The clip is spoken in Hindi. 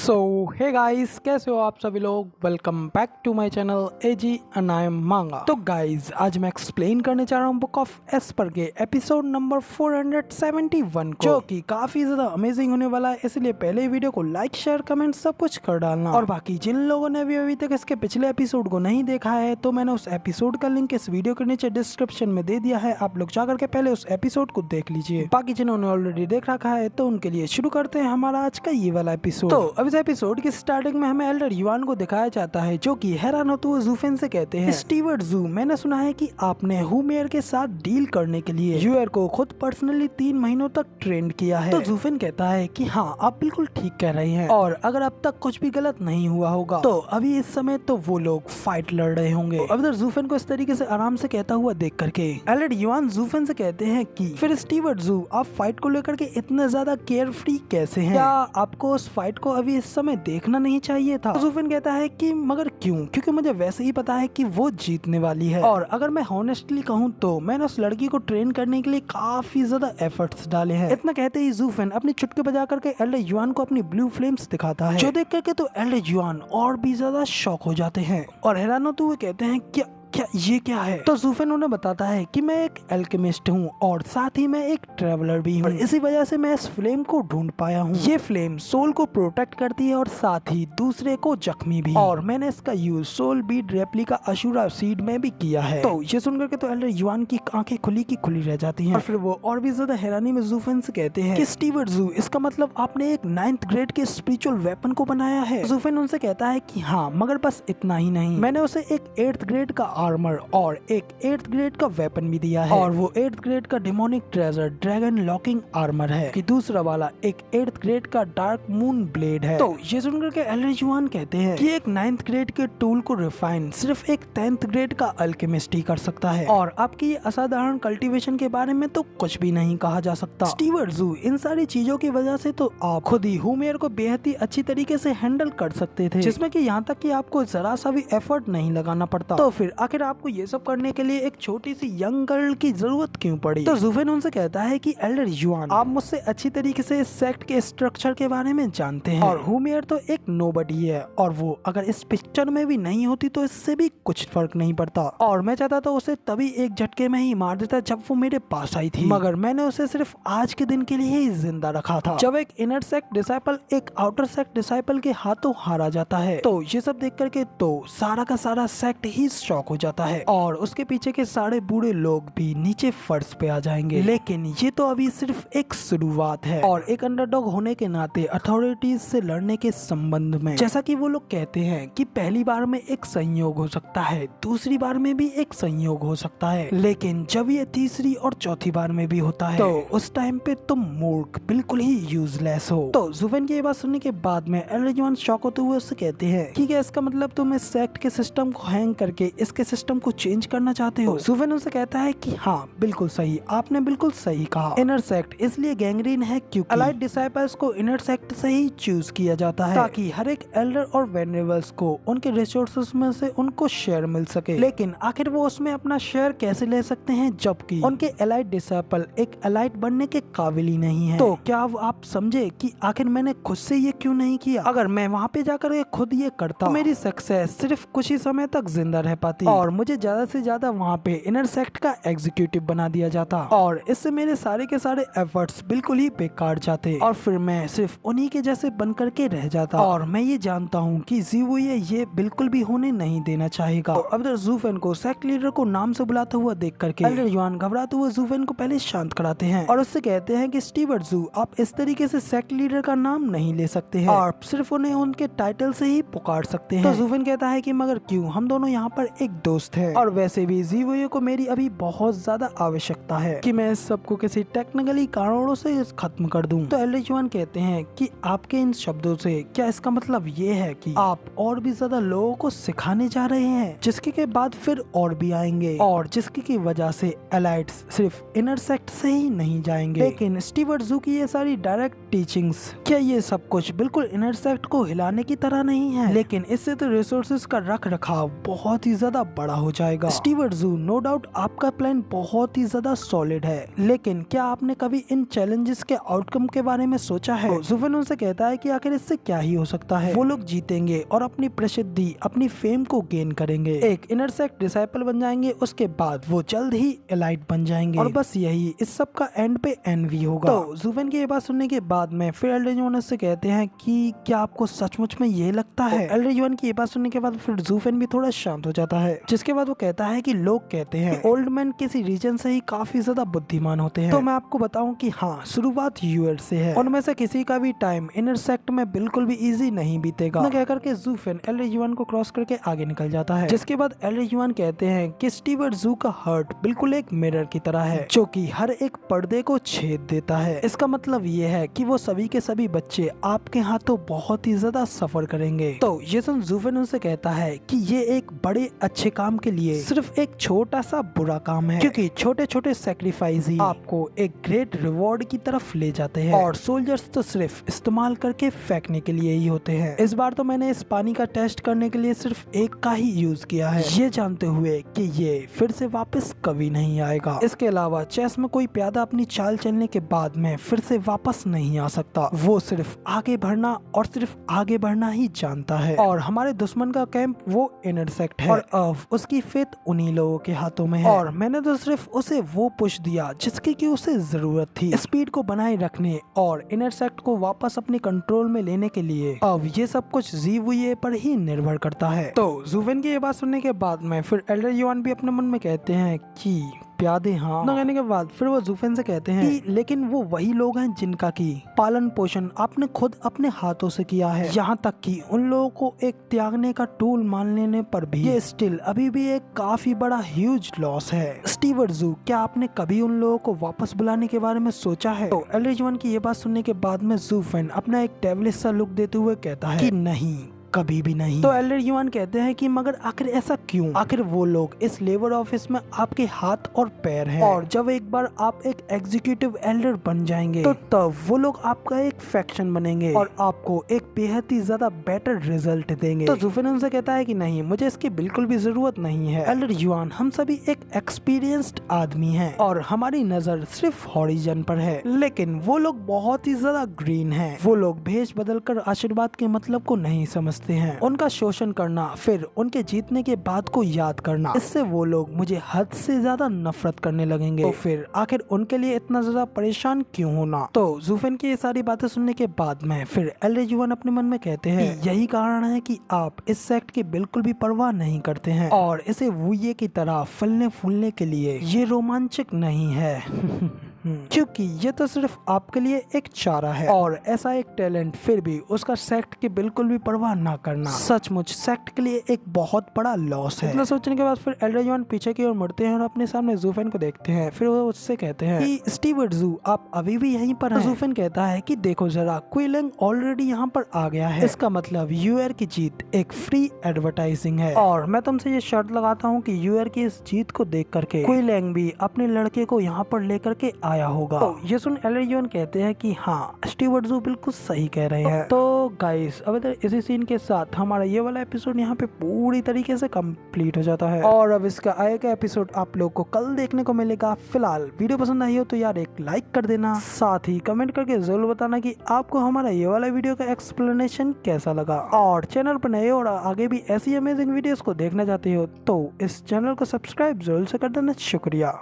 सो हे गाइस, कैसे हो आप सभी लोग। Welcome back to my channel AG and I am Manga. तो गाइस, आज मैं एक्सप्लेन करने जा रहा हूँ बुक ऑफ एस्पर के एपिसोड नंबर 471 को, जो कि काफी ज्यादा अमेजिंग होने वाला है। इसलिए पहले वीडियो को लाइक शेयर कमेंट सब कुछ कर डालना। और बाकी जिन लोगों ने भी अभी तक इसके पिछले एपिसोड को नहीं देखा है, तो मैंने उस एपिसोड का लिंक इस वीडियो के नीचे डिस्क्रिप्शन में दे दिया है। आप लोग जाकर के पहले उस एपिसोड को देख लीजिए। बाकी जिन्होंने ऑलरेडी देख रखा है तो उनके लिए शुरू करते हैं हमारा आज का ये वाला एपिसोड। तो अब इस एपिसोड की स्टार्टिंग में हमें एल्डर युआन को दिखाया जाता है, जो कि हेरानोतु ज़ूफेन से कहते हैं, स्टीवर्ट ज़ू, मैंने सुना है कि आपने हुमेर के साथ डील करने के लिए यूएर को खुद पर्सनली 3 महीनों तक ट्रेन किया है। तो ज़ूफेन कहता है कि हाँ, आप बिल्कुल ठीक कह रहे हैं, और अगर अब तक कुछ भी गलत नहीं हुआ होगा तो अभी इस समय तो वो लोग फाइट लड़ रहे होंगे। तो अब ज़ूफेन को इस तरीके से आराम से कहता हुआ देख करके एल्डर युआन ज़ूफेन से कहते हैं कि फिर स्टीवर्ट ज़ू, आप फाइट को लेकर के इतना ज्यादा केयर फ्री कैसे हैं? क्या आपको उस फाइट को अभी इस समय देखना नहीं चाहिए था? ज़ूफेन कहता है कि मगर क्यों? क्योंकि मुझे वैसे ही पता है कि वो जीतने वाली है, और अगर मैं हॉनेस्टली कहूँ तो मैंने उस लड़की को ट्रेन करने के लिए काफी ज्यादा एफर्ट्स डाले हैं। इतना कहते ही ज़ूफेन अपनी चुटकी बजा करके एल्डर युआन को अपनी ब्लू फ्लेम्स दिखाता है, जो देख करके तो एल्डर युआन और भी ज्यादा शॉक हो जाते हैं। और हेरानोतु कहते हैं क्या ये क्या है? तो ज़ूफेन उन्हें बताता है कि मैं एक एल्केमिस्ट हूँ और साथ ही मैं एक ट्रेवलर भी हूँ, इसी वजह से मैं इस फ्लेम को ढूंढ पाया हूँ। ये फ्लेम सोल को प्रोटेक्ट करती है और साथ ही दूसरे को जख्मी भी, और मैंने इसका use soul bead replica Ashura seed में भी किया है। तो ये सुनकर के तो एल्डर युआन की आंखें खुली की खुली रह जाती हैं, और फिर वो और भी ज्यादा हैरानी में ज़ूफेन से कहते हैं कि स्टीवर्ट ज़ू, इसका मतलब आपने एक 9th ग्रेड के स्पिरिचुअल वेपन को बनाया है? ज़ूफेन उनसे कहता है कि हाँ, मगर बस इतना ही नहीं, मैंने उसे एक 8th ग्रेड का आर्मर और एक 8th ग्रेड का वेपन भी दिया है, और वो 8th ग्रेड का demonic treasure dragon locking armour है, कि दूसरा वाला एक 8th ग्रेड का डार्क मून ब्लेड है। तो ये सुनकर के एल्डर युआन कहते हैं कि एक 9th ग्रेड के टूल को रिफाइन सिर्फ एक 10th ग्रेड का अल्केमिस्ट ही कर सकता है, और आपकी ये असाधारण कल्टीवेशन के बारे में तो कुछ भी नहीं कहा जा सकता। स्टीवर्ट ज़ू, इन सारी चीजों की वजह से तो आप खुद ही हुमेर को बेहद ही अच्छी तरीके से हैंडल कर सकते थे, जिसमें कि यहाँ तक कि आपको जरा सा भी एफर्ट नहीं लगाना पड़ता। तो फिर आखिर आपको ये सब करने के लिए एक छोटी सी यंग गर्ल की जरूरत क्यों पड़ी? तो ज़ूफेन उनसे कहता है कि एल्डर युआन, आप मुझसे अच्छी तरीके से इस सेक्ट के स्ट्रक्चर के बारे में जानते हैं, और हुमेर तो एक नोबडी है, और वो अगर इस पिक्चर में भी नहीं होती तो इससे भी कुछ फर्क नहीं पड़ता, और मैं चाहता तो उसे तभी एक झटके में ही मार देता जब वो मेरे पास आई थी, मगर मैंने उसे सिर्फ आज के दिन के लिए ही जिंदा रखा था, जब एक इनर सेक्ट डिसाइपल एक आउटर सेक्ट डिसाइपल के हाथों हारा जाता है। तो ये सब देख करके तो सारा का सारा सेक्ट ही शॉक हो जाता है, और उसके पीछे के सारे बूढ़े लोग भी नीचे फर्श पे आ जाएंगे। लेकिन ये तो अभी सिर्फ एक शुरुआत है, और एक अंडरडॉग होने के नाते अथॉरिटीज से लड़ने के संबंध में, जैसा कि वो लोग कहते हैं कि पहली बार में एक संयोग हो सकता है, दूसरी बार में भी एक संयोग हो सकता है, लेकिन जब ये तीसरी और चौथी बार में भी होता है, तो उस टाइम पे तुम मूर्ख, बिल्कुल ही यूजलेस हो। तो ज़ूफेन की ये बात सुनने के बाद में एल्डर युआन शॉक होते हुए उससे कहते हैं कि क्या इसका मतलब तुम इस सेक्ट के सिस्टम को हैंग करके इसके सिस्टम को चेंज करना चाहते हो? ज़ूफेन उनसे कहता है कि हाँ, बिल्कुल सही, आपने बिल्कुल सही कहा। इनर सेक्ट इसलिए गैंग्रीन है क्योंकि अलाइड डिसाइपल्स को इनर सेक्ट से ही चूज किया जाता है, ताकि हर एक एल्डर और वेनरेबल्स को उनके रिसोर्सेस में से उनको शेयर मिल सके। लेकिन आखिर वो उसमें अपना शेयर कैसे ले सकते हैं जबकि उनके एलाइड डिसाइपल एक एलाइड बनने के काबिल ही नहीं है? तो क्या आप समझे कि आखिर मैंने खुद से ये क्यों नहीं किया? अगर मैं वहाँ पे जाकर खुद ये करता तो मेरी सक्सेस सिर्फ कुछ ही समय तक जिंदा रह पाती, और मुझे ज्यादा से ज्यादा वहाँ पे इनर सेक्ट का एग्जीक्यूटिव बना दिया जाता, और इससे मेरे सारे के सारे एफर्ट्स बिल्कुल ही बेकार जाते, और फिर मैं सिर्फ उन्हीं के जैसे बन करके रह जाता। और मैं ये जानता हूँ कि ज़ीवुये ये बिल्कुल भी होने नहीं देना चाहेगा। तो अब ज़ूफेन को सेक्ट लीडर को नाम से बुलाता हुआ देख करके एल्डर युआन घबराते हुए ज़ूफेन को पहले शांत कराते हैं, और उससे कहते हैं कि स्टीवर्ट ज़ू, आप इस तरीके से सेक्ट लीडर का नाम नहीं ले सकते हैं, और सिर्फ उन्हें उनके टाइटल से ही पुकार सकते हैं। तो ज़ूफेन कहता है कि मगर क्यों, हम दोनों यहाँ पर एक दोस्त हैं, और वैसे भी ज़ीवुये को मेरी अभी बहुत ज्यादा आवश्यकता है कि मैं इस सबको किसी टेक्निकली कारणों से खत्म कर दूं। तो एल्डर युआन कहते हैं कि आपके इन शब्दों से क्या इसका मतलब ये है कि आप और भी ज्यादा लोगों को सिखाने जा रहे हैं, जिसके के बाद फिर और भी आएंगे, और जिसकी की वजह से एलाइट्स सिर्फ इनर सेक्ट से ही नहीं जाएंगे? लेकिन स्टीवर्ट ज़ू की ये सारी डायरेक्ट टीचिंग्स, क्या ये सब कुछ बिल्कुल इनर सेक्ट को हिलाने की तरह नहीं है? लेकिन इससे तो रिसोर्सेज का रख रखाव बहुत ही ज्यादा बड़ा हो जाएगा। स्टीवर्ट जू, नो डाउट आपका प्लान बहुत ही ज्यादा सॉलिड है, लेकिन क्या आपने कभी इन चैलेंजेस के आउटकम के बारे में सोचा है? ज़ुफेन उनसे कहता है कि आखिर इससे क्या ही हो सकता है। वो लोग जीतेंगे और अपनी प्रसिद्धि, अपनी फेम को गेन करेंगे, एक इनर सेक्ट डिसाइपल बन जाएंगे, उसके बाद वो जल्द ही एलाइट बन जाएंगे और बस यही इस सब का एंड पे एनवी होगा। तो ज़ुफेन की ये बात सुनने के बाद में फिर एल्डर युआन उससे कहते हैं कि क्या आपको सचमुच में ये लगता है? एल्डर युआन की ये बात सुनने के बाद फिर ज़ुफेन भी थोड़ा शांत हो जाता है, जिसके बाद वो कहता है कि लोग कहते हैं ओल्ड मैन किसी रीजन से ही काफी ज्यादा बुद्धिमान होते हैं। तो मैं आपको बताऊं कि हाँ, शुरुआत यूएस से है, उनमें से किसी का भी टाइम इनर सेक्ट में बिल्कुल भी इजी नहीं बीतेगा। कह करके ज़ुफेन एल्डर युआन को क्रॉस करके आगे निकल जाता है, जिसके बाद एल्डर युआन कहते हैं कि स्टीवर्ट जू का हार्ट बिल्कुल एक मिरर की तरह है, जो कि हर एक पर्दे को छेद देता है। इसका मतलब ये है कि वो सभी के सभी बच्चे आपके हाथों बहुत ही ज्यादा सफर करेंगे। तो ये सुन ज़ुफेन उनसे कहता है कि ये एक बड़े अच्छे काम के लिए सिर्फ एक छोटा सा बुरा काम है, क्योंकि छोटे छोटे सेक्रीफाइस ही आपको एक ग्रेट रिवॉर्ड की तरफ ले जाते हैं, और सोल्जर्स तो सिर्फ इस्तेमाल करके फेंकने के लिए ही होते हैं। इस बार तो मैंने इस पानी का टेस्ट करने के लिए सिर्फ एक का ही यूज किया है, ये जानते हुए कि ये फिर से वापस कभी नहीं आएगा। इसके अलावा चेस में कोई प्यादा अपनी चाल चलने के बाद में फिर से वापस नहीं आ सकता, वो सिर्फ आगे बढ़ना और सिर्फ आगे बढ़ना ही जानता है। और हमारे दुश्मन का कैंप वो इनर सेक्ट है, और अब उसकी फेथ उन्हीं लोगों के हाथों में है, और मैंने तो सिर्फ उसे वो पुश दिया जिसकी की उसे जरूरत थी, स्पीड को बनाए रखने और इनर सेक्ट को वापस अपने कंट्रोल में लेने के लिए। अब ये सब कुछ ज़ीवुये पर ही निर्भर करता है। तो ज़ुफेन की ये बात सुनने के बाद में फिर एल्डर युआन भी अपने मन में कहते हैं कि प्यादे हाँ। कहने के बाद फिर वो ज़ुफेन से कहते हैं कि लेकिन वो वही लोग हैं जिनका की पालन पोषण आपने खुद अपने हाथों से किया है, यहाँ तक कि उन लोगों को एक त्यागने का टूल मान लेने पर भी ये स्टिल अभी भी एक काफी बड़ा ह्यूज लॉस है। स्टीवर्ट जू, क्या आपने कभी उन लोगों को वापस बुलाने के बारे में सोचा है? तो एल्डर युआन की ये बात सुनने के बाद में ज़ुफेन अपना एक डेविलिश सा लुक देते हुए कहता है कि नहीं, कभी भी नहीं। तो एल्डर युआन कहते हैं कि मगर आखिर ऐसा क्यों? आखिर वो लोग इस लेबर ऑफिस में आपके हाथ और पैर हैं, और जब एक बार आप एक एग्जीक्यूटिव एल्डर बन जाएंगे तो तब वो लोग आपका एक फैक्शन बनेंगे और आपको एक बेहद ही ज्यादा बेटर रिजल्ट देंगे। तो ज़ुफेन उनसे कहता है कि नहीं, मुझे इसकी बिल्कुल भी जरूरत नहीं है। एल्डर युआन, हम सभी एक एक्सपीरियंस्ड आदमी हैं और हमारी नजर सिर्फ हॉरिजन पर है, लेकिन वो लोग बहुत ही ज्यादा ग्रीन हैं। वो लोग भेष बदलकर आशीर्वाद के मतलब को नहीं समझते हैं। उनका शोषण करना, फिर उनके जीतने के बाद को याद करना, इससे वो लोग मुझे हद से ज्यादा नफरत करने लगेंगे। तो फिर आखिर उनके लिए इतना ज्यादा परेशान क्यों होना? तो ज़ुफेन की ये सारी बातें सुनने के बाद में फिर एल्डर युआन अपने मन में कहते हैं यही कारण है कि आप इस सेक्ट की बिल्कुल भी परवाह नहीं करते हैं, और इसे वुये की तरह फलने फूलने के लिए ये रोमांचक नहीं है क्योंकि ये तो सिर्फ आपके लिए एक चारा है, और ऐसा एक टैलेंट फिर भी उसका सेक्ट की बिल्कुल भी परवाह ना करना सचमुच सेक्ट के लिए एक बहुत बड़ा लॉस है। इतना सोचने के बाद फिर एल्डर युआन पीछे की ओर मुड़ते हैं और अपने सामने ज़ुफेन को देखते हैं। फिर वो उससे कहते हैं कि स्टीवर्ट जू, आप अभी भी यहीं पर हैं? ज़ुफेन कहता है कि देखो जरा, कुई लेंग ऑलरेडी यहाँ पर आ गया है, इसका मतलब यूएर की जीत एक फ्री एडवर्टाइजिंग है, और मैं तुमसे ये शर्त लगाता हूँ कि यूएर की इस जीत को देख करके कुई लेंग भी अपने लड़के को यहाँ पर लेकर के आया होगा। तो ये सुन एल्डर युआन कहते हैं कि हाँ, स्टीवर्ट जू बिल्कुल सही कह रहे हैं। तो गाइस, अब इधर इसी सीन के साथ हमारा ये वाला एपिसोड यहाँ पे पूरी तरीके से कंप्लीट हो जाता है, और अब इसका आगे का एपिसोड आप लोग को कल देखने को मिलेगा। फिलहाल वीडियो पसंद आई हो तो यार एक लाइक कर देना, साथ ही कमेंट करके जरूर बताना कि आपको हमारा ये वाला वीडियो का एक्सप्लेनेशन कैसा लगा, और चैनल पर नए और आगे भी ऐसी अमेजिंग वीडियोस को देखना चाहते हो तो इस चैनल को सब्सक्राइब जरूर से कर देना। शुक्रिया।